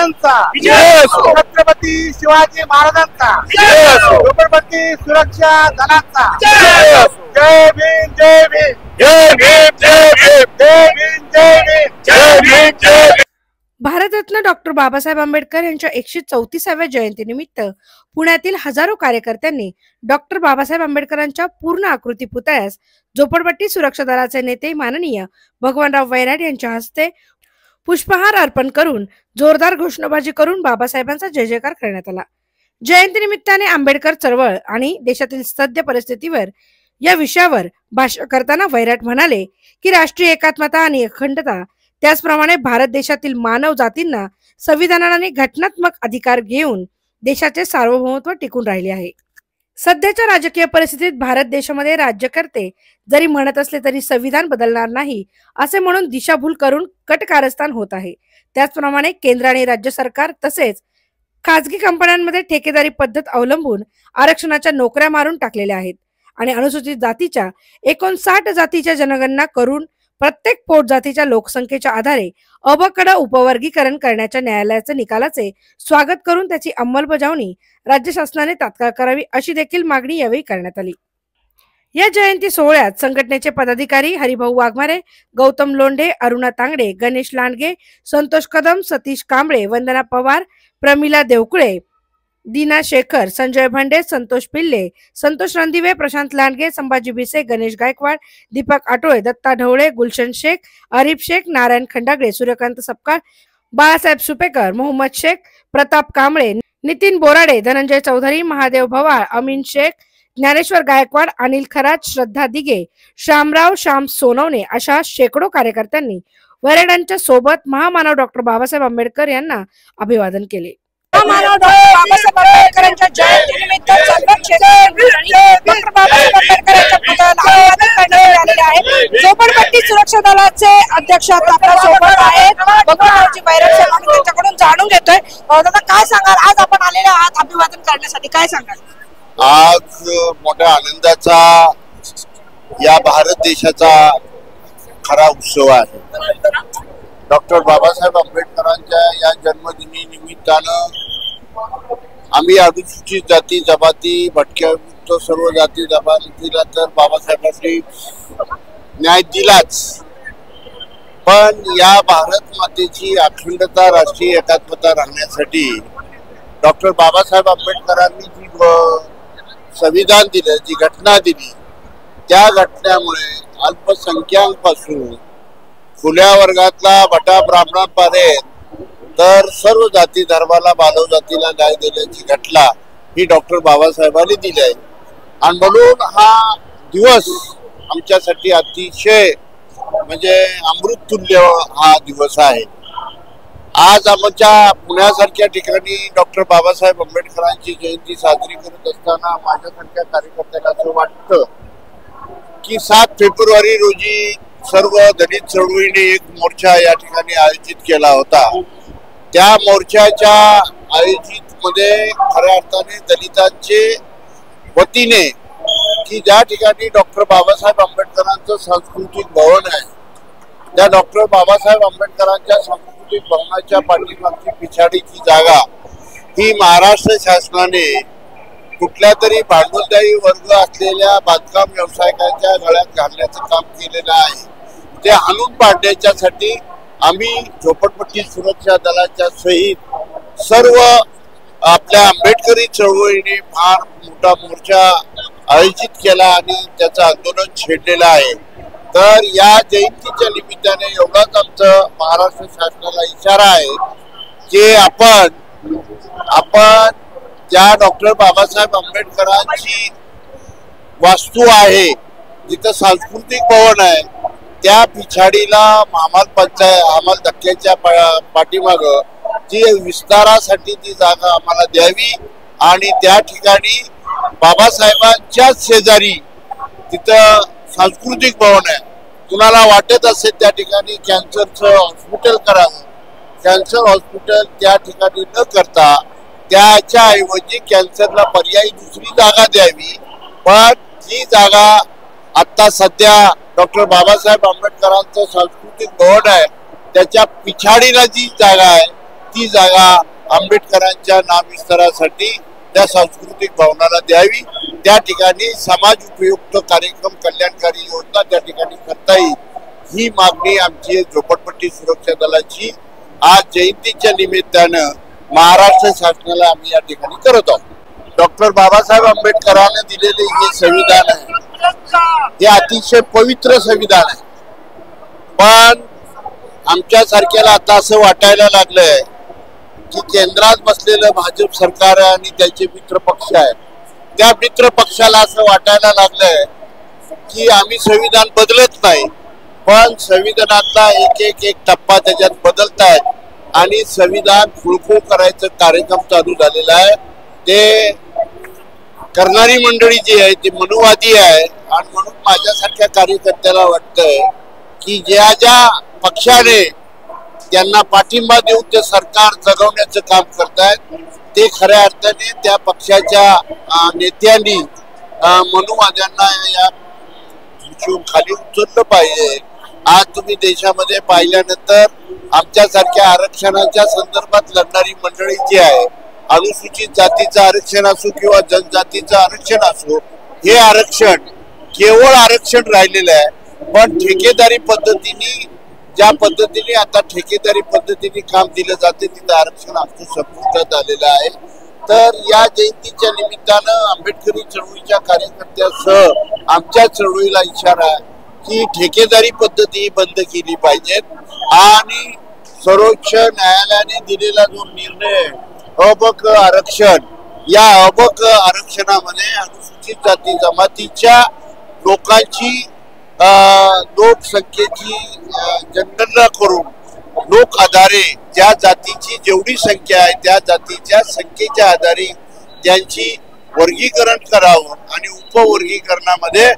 महाराजांचा, छत्रपती शिवाजी महाराजांचा, झोपडपट्टी सुरक्षा दलाचा, जय भीम जय भीम जय भीम जय भीम जय भीम जय भीम जय भीम जय भीम। भारतरत्न डॉक्टर बाबासाहेब आंबेडकर यांच्या 134व्या जयंतीनिमित्त पुण्यातील हजारो कार्यकर्त्यांनी डॉक्टर बाबासाहेब आंबेडकरांच्या पूर्ण आकृती पुतळ्यास झोपडपट्टी सुरक्षा दलाचे नेते माननीय भगवानराव वैराट यांच्या हस्ते पुष्पहार अर्पण करून जोरदार घोषणाबाजी करून बाबासाहेबांचा जय जयकार करण्यात आला। जयंतीनिमित्ताने आंबेडकर चळवळ आणि देशातील सद्य परिस्थितीवर या विषयावर भाष्य करताना वैराट म्हणाले की राष्ट्रीय एकात्मता आणि अखंडता, त्याचप्रमाणे भारत देशातील मानव जातींना संविधानाने घटनात्मक अधिकार घेऊन देशाचे सार्वभौमत्व टिकून राहिले आहे। सध्याच्या राजकीय परिस्थितीत भारत देशामध्ये राज्यकर्ते जरी म्हणत असले तरी संविधान बदलणार नाही असे म्हणून दिशाभूल करून कटकारस्थान होत आहे। त्याचप्रमाणे केंद्र आणि राज्य सरकार तसेच खासगी कंपन्यांमध्ये ठेकेदारी पद्धत अवलंबून आरक्षणाच्या नोकऱ्या मारून टाकलेल्या आहेत आणि अनुसूचित जातीच्या 59 जातीच्या जनगणना करून प्रत्येक पोट जातीच्या लोकसंख्येच्या आधारे अबकडे उपवर्गीकरण करण्याच्या न्यायालयाच्या निकालाचे स्वागत करून त्याची अंमलबजावणी राज्य शासनाने तात्काळ करावी अशी देखील मागणी यावेळी करण्यात आली। या जयंती सोहळ्यात संघटनेचे पदाधिकारी हरिभाऊ वाघमारे, गौतम लोंढे, अरुणा तांगडे, गणेश लांडगे, संतोष कदम, सतीश कांबळे, वंदना पवार, प्रमिला देवकुळे, दीना शेखर, संजय भंडे, संतोष पिल्ले, संतोष रणदिवे, प्रशांत लांडगे, संभाजी भिसे, गणेश गायकवाड, दीपक आटोळे, दत्ता ढवळे, गुलशन शेख, आरिफ शेख, नारायण खंडागळे, सूर्यकांत सपकाळ, बाळासाहेब सुपेकर, मोहम्मद शेख, प्रताप कांबळे, नितीन बोराडे, धनंजय चौधरी, महादेव भवाळ, अमीन शेख, ज्ञानेश्वर गायकवाड, अनिल खरात, श्रद्धा दिगे, श्यामराव श्याम सोनवणे अशा शेकडो कार्यकर्त्यांनी वैराटांच्या सोबत महामानव डॉक्टर बाबासाहेब आंबेडकर यांना अभिवादन केले। महामानव डॉक्टर बाबासाहेब आंबेडकरांच्या जयंतीनिमित्त सर्व क्षेत्रात डॉक्टर बाबासाहेब आंबेडकरांच्या पुतळ्याला अभिवादन करण्यात आलेले आहे। झोपडपट्टी सुरक्षा दलाचे अध्यक्ष आपल्या सोबत आहेत भगवानरावजी वैराट साहेब, आम्ही त्यांच्याकडून जाणून घेतोय। दादा काय सांगाल, आज आपण आलेले आहात अभिवादन करण्यासाठी, काय सांगाल? आज मोठ्या आनंदाचा या भारत देशाचा खरा उत्सव आहे। डॉक्टर बाबासाहेब आंबेडकरांच्या या जन्मदिनी निमित्तानं आम्ही अनुसूचित जाती जमाती भटक्या सर्व जाती जमातीला तर बाबासाहेबांनी न्याय दिलाच, पण या भारत मातेची अखंडता, राष्ट्रीय एकात्मता राखण्यासाठी डॉक्टर बाबासाहेब आंबेडकरांनी जी संविधान दिलं, जी घटना दिली, त्या घटनेमुळे अल्पसंख्याकांपासून खुल्या वर्गातला बटा ब्राह्मणापर्यंत तर सर्व जाती धर्माला, मानव जातीला न्याय देण्याची घटना ही डॉक्टर बाबासाहेबांनी दिली आहे आणि म्हणून हा दिवस आमच्यासाठी अतिशय म्हणजे अमृततुल्य हा दिवस आहे। आज आमच्या पुण्यासारख्या ठिकाणी डॉक्टर बाबासाहेब आंबेडकरांची जयंती साजरी करत असताना माझ्यासारख्या कार्यकर्त्याला असं वाटतं की 7 फेब्रुवारी रोजी सर्व दलित चळवळीने एक मोर्चा या ठिकाणी आयोजित केला होता। त्या मोर्चाच्या आयोजित मध्ये खऱ्या अर्थाने दलितांचे वतीने की ज्या ठिकाणी डॉक्टर बाबासाहेब आंबेडकरांचं सांस्कृतिक भवन आहे, त्या डॉक्टर बाबासाहेब आंबेडकरांच्या सांस्कृतिक भवनाच्या पाठीमागची पिछाडीची जागा ही महाराष्ट्र शासनाने कुठल्या तरी भांडवलदायी वर्ग असलेल्या बांधकाम व्यावसायिकांच्या गळ्यात घालण्याचं काम केलेलं आहे। ते हाणून पाडण्याच्यासाठी आम्ही झोपडपट्टी सुरक्षा दलाच्या सहित सर्व आपल्या आंबेडकरी चळवळीने फार मोठा मोर्चा आयोजित केला आणि त्याचं आंदोलन छेडलेलं आहे। तर या जयंतीच्या निमित्ताने एवढाच आमचं महाराष्ट्र शासनाला इशारा आहे की आपण ज्या डॉक्टर बाबासाहेब आंबेडकरांची वास्तू आहे, जिथं सांस्कृतिक भवन आहे, त्या पिछाडीला आम्हाला धक्क्याच्या पाठीमाग जी विस्तारासाठी ती जागा आम्हाला द्यावी आणि त्या ठिकाणी बाबासाहेबांच्याच शेजारी तिथं सांस्कृतिक भवन आहे। कुणाला वाटत असेल त्या ठिकाणी कॅन्सरचं हॉस्पिटल करावं, कॅन्सर हॉस्पिटल त्या ठिकाणी न करता त्याच्या ऐवजी कॅन्सरला पर्यायी दुसरी जागा द्यावी। पण जी जागा आता सध्या डॉक्टर बाबासाहेब आंबेडकरांचं सांस्कृतिक भवन आहे त्याच्या पिछाडीला जी जागा आहे ती जागा आंबेडकरांच्या नामविस्तारासाठी त्या सांस्कृतिक भवनाला द्यावी. त्या ठिकाणी समाज उपयुक्त कार्यक्रम, कल्याणकारी योजना त्या ठिकाणी करता येईल, ही मागणी आमची झोपडपट्टी सुरक्षा दलाची आज जयंतीच्या निमित्तानं महाराष्ट्र शासनाला आम्ही या ठिकाणी करत आहोत. डॉक्टर बाबासाहेब आंबेडकरांनी दिलेले हे संविधान आहे, हे अतिशय पवित्र संविधान आहे. पण आमच्या सारख्याला आता असं वाटायला लागलंय की केंद्रात बसलेलं भाजप सरकार आणि त्याचे मित्र पक्ष आहेत, त्या मित्र पक्षाला असं वाटायला लागलंय की आम्ही संविधान बदलत नाही, पण संविधानातला एक टप्पा त्याच्यात बदलतायत आणि संविधान खुळखुळ करायचं कार्यक्रम चालू झालेला आहे. ते करणारी मंडळी जी आहे ती मनुवादी आहे. आणि म्हणून माझ्यासारख्या कार्यकर्त्याला वाटतंय की ज्या ज्या पक्षाने त्यांना पाठिंबा देऊन ते सरकार जगवण्याचं काम करतायत, ते खऱ्या अर्थाने त्या पक्षाच्या नेत्यांनी मनुवाद्यांना या खाली उचललं पाहिजे. आज तुम्ही देशामध्ये पाहिल्यानंतर आमच्यासारख्या आरक्षणाच्या संदर्भात लढणारी मंडळी जी आहे, अनुसूचित जातीचं आरक्षण असो किंवा जनजातीचं आरक्षण असो, हे आरक्षण केवळ आरक्षण राहिलेलं आहे. पण ठेकेदारी पद्धतीने, ज्या पद्धतीने आता ठेकेदारी पद्धतीने काम दिलं जाते, तिथं आरक्षण आमचं संपुष्टात आलेलं आहे. तर या जयंतीच्या निमित्तानं आंबेडकरी चळवळीच्या कार्यकर्त्यासह आमच्या चळवळीला इशारा आहे की ठेकेदारी पद्धती बंद केली पाहिजेत आणि सर्वोच्च न्यायालयाने दिलेला जो निर्णय अबक आरक्षण, या अबक आरक्षणामध्ये अनुसूचित जाती जमातीच्या लोकांची लोकसंख्येची जनगणना करून लोक आधारे ज्या जातीची जेवढी संख्या आहे त्या जातीच्या संख्येच्या आधारे त्यांची वर्गीकरण करावं आणि उपवर्गीकरणामध्ये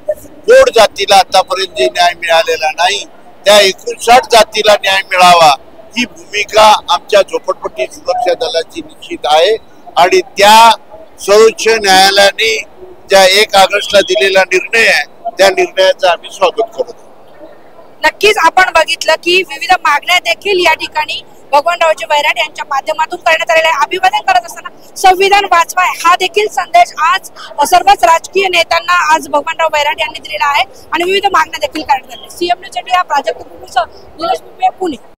गोड जातीला आतापर्यंत जे न्याय मिळालेला नाही त्या 59 जातीला न्याय मिळावा, ही भूमिका आमच्या झोपडपट्टी सुरक्षा दलाची निश्चित आहे. आणि त्या सर्वोच्च न्यायालयाने ज्या 1 ऑगस्टला दिलेला निर्णय आहे त्या निर्णयाचं आम्ही स्वागत करतो. नक्कीच आपण बघितलं की विविध मागण्या देखील या ठिकाणी भगवानरावजी वैराट यांच्या माध्यमातून करण्यात आलेल्या आहे. अभिवादन करत असताना संविधान वाचवा हा देखील संदेश आज सर्वच राजकीय नेत्यांना आज भगवानराव वैराट यांनी दिलेला आहे आणि विविध मागण्या देखील करण्यात आल्या. सीएम न्यूज इंडिया प्राजक्त पुणे.